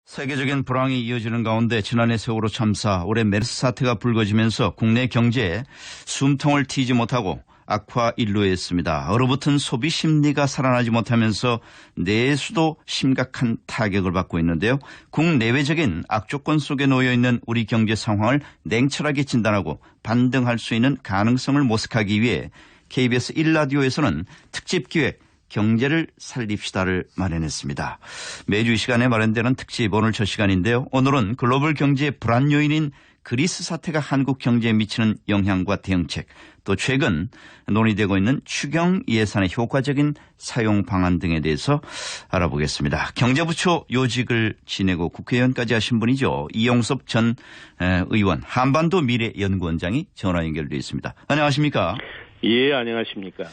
세계적인 불황이 이어지는 가운데 지난해 세월호 참사, 올해 메르스 사태가 불거지면서 국내 경제에 숨통을 트이지 못하고 악화일로했습니다. 얼어붙은 소비 심리가 살아나지 못하면서 내수도 심각한 타격을 받고 있는데요. 국내외적인 악조건 속에 놓여 있는 우리 경제 상황을 냉철하게 진단하고 반등할 수 있는 가능성을 모색하기 위해 KBS 1라디오에서는 특집 기획 경제를 살립시다를 마련했습니다. 매주 이 시간에 마련되는 특집 오늘 첫 시간인데요. 오늘은 글로벌 경제의 불안 요인인 그리스 사태가 한국 경제에 미치는 영향과 대응책, 또 최근 논의되고 있는 추경 예산의 효과적인 사용 방안 등에 대해서 알아보겠습니다. 경제부처 요직을 지내고 국회의원까지 하신 분이죠. 이용섭 전 의원, 한반도 미래연구원장이 전화 연결되어 있습니다. 안녕하십니까? 예, 안녕하십니까?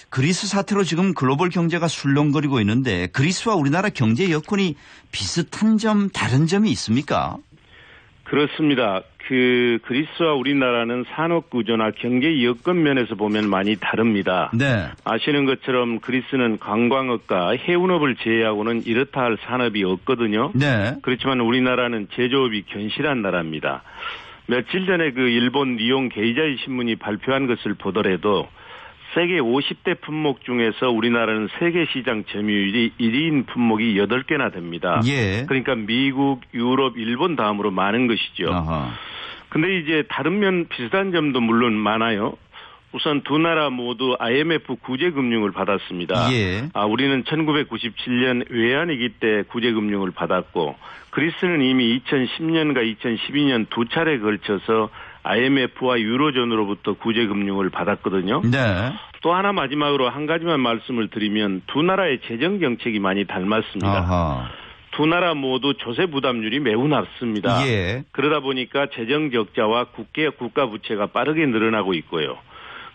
그리스 사태로 지금 글로벌 경제가 술렁거리고 있는데 그리스와 우리나라 경제 여건이 비슷한 점, 다른 점이 있습니까? 그렇습니다. 그리스와 우리나라는 산업 구조나 경제 여건 면에서 보면 많이 다릅니다. 네. 아시는 것처럼 그리스는 관광업과 해운업을 제외하고는 이렇다 할 산업이 없거든요. 네. 그렇지만 우리나라는 제조업이 견실한 나라입니다. 며칠 전에 일본 니혼 게이자이 신문이 발표한 것을 보더라도 세계 50대 품목 중에서 우리나라는 세계 시장 점유율이 1위인 품목이 8개나 됩니다. 예. 그러니까 미국, 유럽, 일본 다음으로 많은 것이죠. 근데 이제 다른 비슷한 점도 물론 많아요. 우선 두 나라 모두 IMF 구제금융을 받았습니다. 예. 우리는 1997년 외환위기 때 구제금융을 받았고 그리스는 이미 2010년과 2012년 두 차례 걸쳐서 IMF와 유로존으로부터 구제금융을 받았거든요. 네. 또 하나 마지막으로 한 가지만 말씀을 드리면 두 나라의 재정 정책이 많이 닮았습니다. 아하. 두 나라 모두 조세 부담률이 매우 낮습니다. 예. 그러다 보니까 재정 적자와 국가 부채가 빠르게 늘어나고 있고요.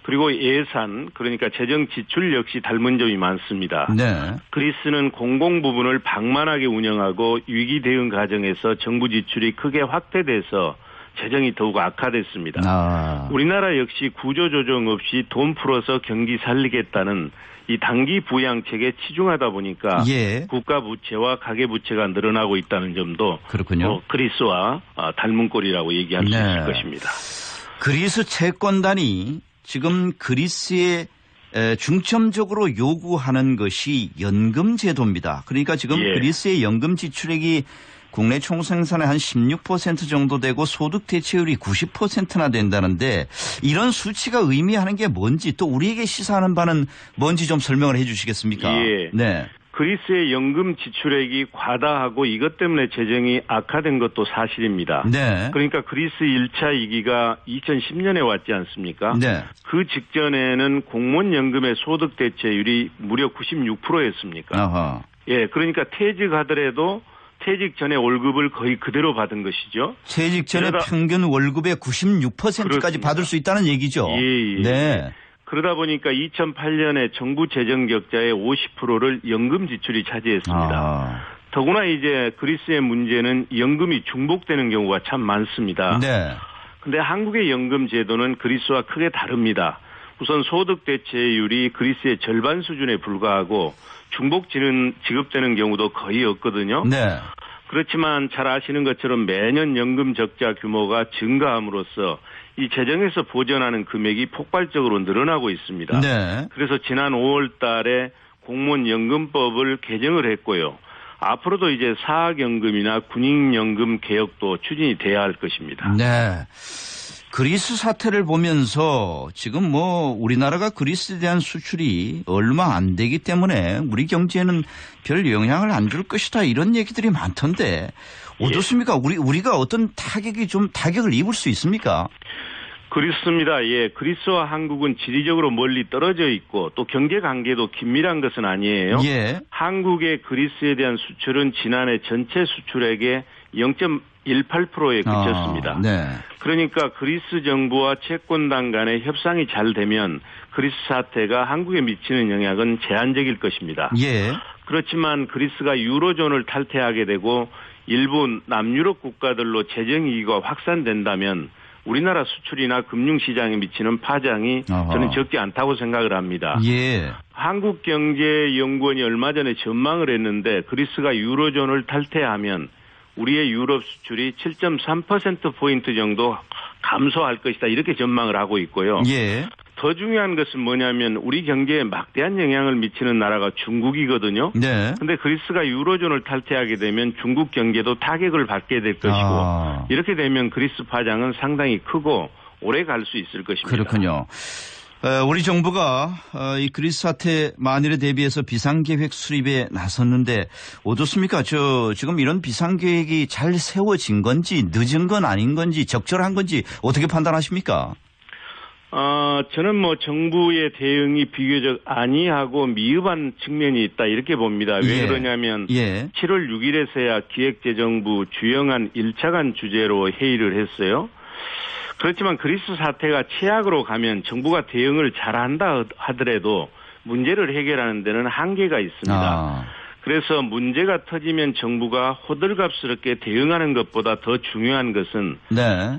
그리고 예산, 그러니까 재정 지출 역시 닮은 점이 많습니다. 네. 그리스는 공공 부분을 방만하게 운영하고 위기 대응 과정에서 정부 지출이 크게 확대돼서 재정이 더욱 악화됐습니다. 우리나라 역시 구조조정 없이 돈 풀어서 경기 살리겠다는 이 단기 부양책에 치중하다 보니까 예. 국가 부채와 가계 부채가 늘어나고 있다는 점도 그렇군요. 그리스와 닮은 꼴이라고 얘기할 수 있을 것입니다. 그리스 채권단이 지금 그리스에 중점적으로 요구하는 것이 연금 제도입니다. 그러니까 지금 예. 그리스의 연금 지출액이 국내 총생산의 한 16% 정도 되고 소득 대체율이 90%나 된다는데 이런 수치가 의미하는 게 뭔지 또 우리에게 시사하는 바는 뭔지 좀 설명을 해 주시겠습니까? 예. 네. 그리스의 연금 지출액이 과다하고 이것 때문에 재정이 악화된 것도 사실입니다. 네. 그러니까 그리스 1차 위기가 2010년에 왔지 않습니까? 네. 그 직전에는 공무원 연금의 소득 대체율이 무려 96%였습니까? 아하. 예, 그러니까 퇴직하더라도 퇴직 전에 월급을 거의 그대로 받은 것이죠. 퇴직 전에 평균 월급의 96%까지 그렇습니다. 받을 수 있다는 얘기죠. 예. 네. 그러다 보니까 2008년에 정부 재정 적자의 50%를 연금 지출이 차지했습니다. 더구나 이제 그리스의 문제는 연금이 중복되는 경우가 참 많습니다. 네. 근데 한국의 연금 제도는 그리스와 크게 다릅니다. 우선 소득 대체율이 그리스의 절반 수준에 불과하고 중복 지급되는 경우도 거의 없거든요. 네. 그렇지만 잘 아시는 것처럼 매년 연금 적자 규모가 증가함으로써 이 재정에서 보전하는 금액이 폭발적으로 늘어나고 있습니다. 네. 그래서 지난 5월 달에 공무원 연금법을 개정을 했고요. 앞으로도 이제 사학연금이나 군인연금 개혁도 추진이 돼야 할 것입니다. 네. 그리스 사태를 보면서 지금 우리나라가 그리스에 대한 수출이 얼마 안 되기 때문에 우리 경제에는 별 영향을 안 줄 것이다 이런 얘기들이 많던데 어떻습니까? 우리가 어떤 타격을 입을 수 있습니까? 그렇습니다. 예, 그리스와 한국은 지리적으로 멀리 떨어져 있고 또 경제 관계도 긴밀한 것은 아니에요. 예. 한국의 그리스에 대한 수출은 지난해 전체 수출액의 0.18%에 그쳤습니다. 네. 그러니까 그리스 정부와 채권단 간의 협상이 잘 되면 그리스 사태가 한국에 미치는 영향은 제한적일 것입니다. 예. 그렇지만 그리스가 유로존을 탈퇴하게 되고 일부 남유럽 국가들로 재정위기가 확산된다면 우리나라 수출이나 금융시장에 미치는 파장이 저는 적지 않다고 생각을 합니다. 예. 한국경제연구원이 얼마 전에 전망을 했는데 그리스가 유로존을 탈퇴하면 우리의 유럽 수출이 7.3%포인트 정도 감소할 것이다. 이렇게 전망을 하고 있고요. 예. 더 중요한 것은 뭐냐면 우리 경제에 막대한 영향을 미치는 나라가 중국이거든요. 네. 근데 그리스가 유로존을 탈퇴하게 되면 중국 경제도 타격을 받게 될 것이고 이렇게 되면 그리스 파장은 상당히 크고 오래 갈 수 있을 것입니다. 그렇군요. 우리 정부가 이 그리스 사태 만일에 대비해서 비상계획 수립에 나섰는데 어떻습니까? 지금 이런 비상계획이 잘 세워진 건지 늦은 건 아닌 건지 적절한 건지 어떻게 판단하십니까? 저는 뭐 정부의 대응이 비교적 안이하고 미흡한 측면이 있다 이렇게 봅니다. 왜 그러냐면 7월 6일에서야 기획재정부 주영안 1차관 주제로 회의를 했어요. 그렇지만 그리스 사태가 최악으로 가면 정부가 대응을 잘한다 하더라도 문제를 해결하는 데는 한계가 있습니다. 그래서 문제가 터지면 정부가 호들갑스럽게 대응하는 것보다 더 중요한 것은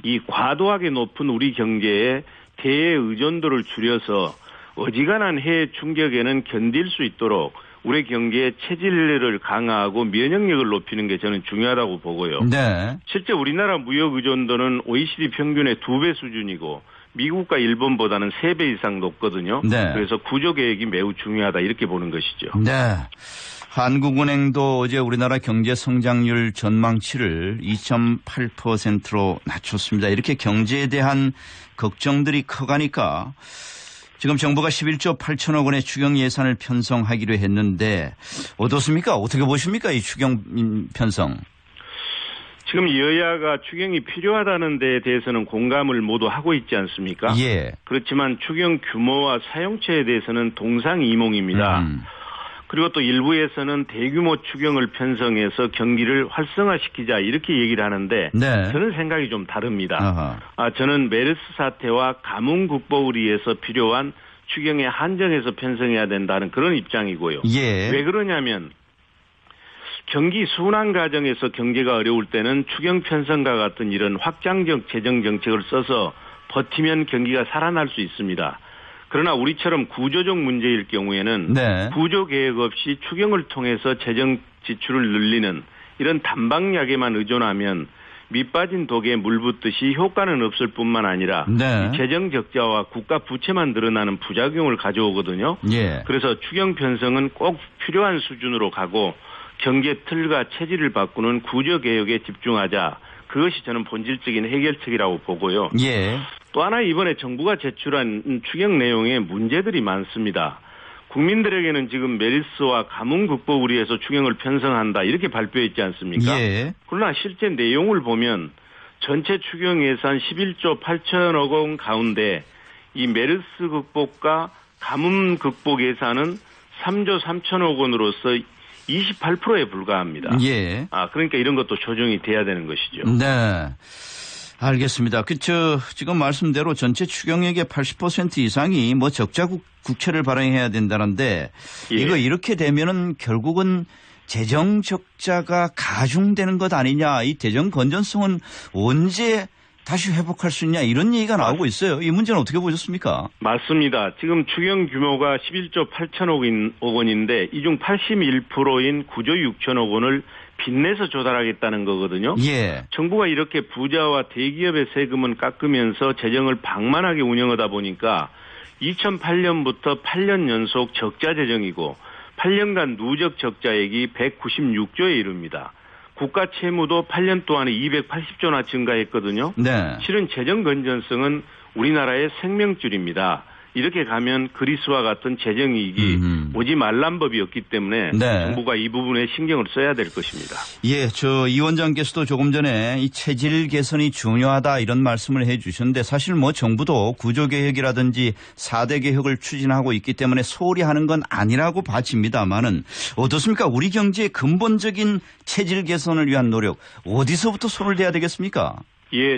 이 과도하게 높은 우리 경제의 대외 의존도를 줄여서 어지간한 해외 충격에는 견딜 수 있도록 우리 경제의 체질을 강화하고 면역력을 높이는 게 저는 중요하다고 보고요. 실제 우리나라 무역 의존도는 OECD 평균의 2배 수준이고 미국과 일본보다는 3배 이상 높거든요. 그래서 구조개혁이 매우 중요하다 이렇게 보는 것이죠. 한국은행도 어제 우리나라 경제 성장률 전망치를 2.8%로 낮췄습니다. 이렇게 경제에 대한 걱정들이 커가니까 지금 정부가 11조 8천억 원의 추경 예산을 편성하기로 했는데 어떻습니까? 어떻게 보십니까? 이 추경 편성. 지금 여야가 추경이 필요하다는 데에 대해서는 공감을 모두 하고 있지 않습니까? 그렇지만 추경 규모와 사용처에 대해서는 동상이몽입니다. 그리고 또 일부에서는 대규모 추경을 편성해서 경기를 활성화시키자 이렇게 얘기를 하는데 저는 생각이 좀 다릅니다. 저는 메르스 사태와 가뭄 극복을 위해서 필요한 추경에 한정해서 편성해야 된다는 그런 입장이고요. 왜 그러냐면 경기 순환 과정에서 경제가 어려울 때는 추경 편성과 같은 이런 확장적 재정 정책을 써서 버티면 경기가 살아날 수 있습니다. 그러나 우리처럼 구조적 문제일 경우에는 구조개혁 없이 추경을 통해서 재정 지출을 늘리는 이런 단방약에만 의존하면 밑빠진 독에 물 붓듯이 효과는 없을 뿐만 아니라 재정 적자와 국가 부채만 늘어나는 부작용을 가져오거든요. 그래서 추경 편성은 꼭 필요한 수준으로 가고 경제 틀과 체질을 바꾸는 구조개혁에 집중하자. 그것이 저는 본질적인 해결책이라고 보고요. 또 하나 이번에 정부가 제출한 추경 내용에 문제들이 많습니다. 국민들에게는 지금 메르스와 가뭄 극복을 위해서 추경을 편성한다 이렇게 발표했지 않습니까? 그러나 실제 내용을 보면 전체 추경 예산 11조 8천억 원 가운데 이 메르스 극복과 가뭄 극복 예산은 3조 3천억 원으로서 28%에 불과합니다. 그러니까 이런 것도 조정이 돼야 되는 것이죠. 알겠습니다. 지금 말씀대로 전체 추경액의 80% 이상이 뭐 적자 국채를 발행해야 된다는데 이거 이렇게 되면은 결국은 재정 적자가 가중되는 것 아니냐. 이 재정 건전성은 언제 다시 회복할 수 있냐 이런 얘기가 나오고 있어요. 이 문제는 어떻게 보셨습니까? 맞습니다. 지금 추경 규모가 11조 8천억 원인데 이 중 81%인 9조 6천억 원을 빚내서 조달하겠다는 거거든요. 정부가 이렇게 부자와 대기업의 세금은 깎으면서 재정을 방만하게 운영하다 보니까 2008년부터 8년 연속 적자 재정이고 8년간 누적 적자액이 196조에 이릅니다. 국가 채무도 8년 동안에 280조나 증가했거든요. 실은 재정 건전성은 우리나라의 생명줄입니다. 이렇게 가면 그리스와 같은 재정이익이 오지 말란 법이 없기 때문에 정부가 이 부분에 신경을 써야 될 것입니다. 이 원장께서도 조금 전에 이 체질 개선이 중요하다 이런 말씀을 해 주셨는데 사실 뭐 정부도 구조개혁이라든지 4대 개혁을 추진하고 있기 때문에 소홀히 하는 건 아니라고 봐집니다만은 어떻습니까? 우리 경제의 근본적인 체질 개선을 위한 노력 어디서부터 손을 대야 되겠습니까?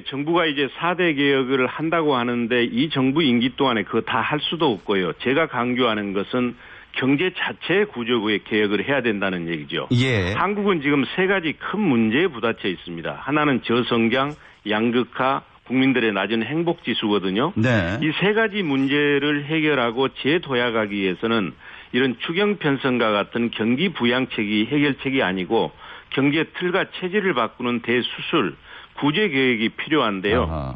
정부가 이제 4대 개혁을 한다고 하는데 이 정부 임기 동안에 그거 다 할 수도 없고요. 제가 강조하는 것은 경제 자체의 구조개혁을 해야 된다는 얘기죠. 한국은 지금 3가지 큰 문제에 부딪혀 있습니다. 하나는 저성장, 양극화, 국민들의 낮은 행복지수거든요. 이 3가지 문제를 해결하고 재도약하기 위해서는 이런 추경 편성과 같은 경기 부양책이 해결책이 아니고 경제 틀과 체질을 바꾸는 대수술, 구제 계획이 필요한데요. 아하.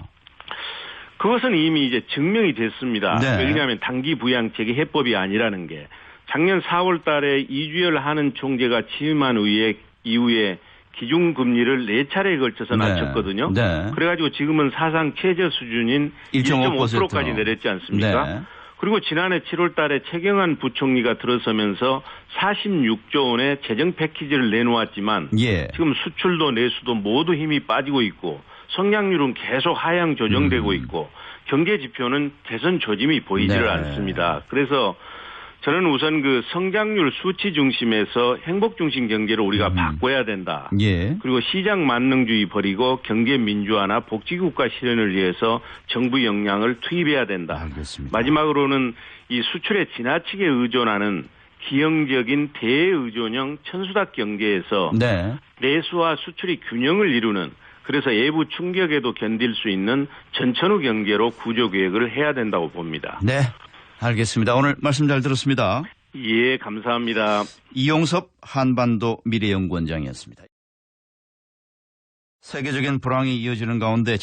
그것은 이미 이제 증명이 됐습니다. 네. 왜냐하면 단기 부양책이 해법이 아니라는 게 작년 4월 달에 이주열 하는 총재가 취임한 이후에 기준금리를 4차례에 걸쳐서 네. 낮췄거든요. 네. 그래가지고 지금은 사상 최저 수준인 1.5%까지 내렸지 않습니까? 네. 그리고 지난해 7월 달에 최경환 부총리가 들어서면서 46조 원의 재정 패키지를 내놓았지만 예. 지금 수출도 내수도 모두 힘이 빠지고 있고 성장률은 계속 하향 조정되고 있고 경제 지표는 개선 조짐이 보이지를 네. 않습니다. 그래서 저는 우선 그 성장률 수치 중심에서 행복 중심 경제를 우리가 바꿔야 된다. 예. 그리고 시장 만능주의 버리고 경제 민주화나 복지국가 실현을 위해서 정부 역량을 투입해야 된다. 알겠습니다. 마지막으로는 이 수출에 지나치게 의존하는 기형적인 대의존형 천수답 경제에서 네. 내수와 수출이 균형을 이루는 그래서 외부 충격에도 견딜 수 있는 전천후 경제로 구조 계획을 해야 된다고 봅니다. 네. 알겠습니다. 오늘 말씀 잘 들었습니다. 예, 감사합니다. 이용섭 한반도 미래연구원장이었습니다. 세계적인 불황이 이어지는 가운데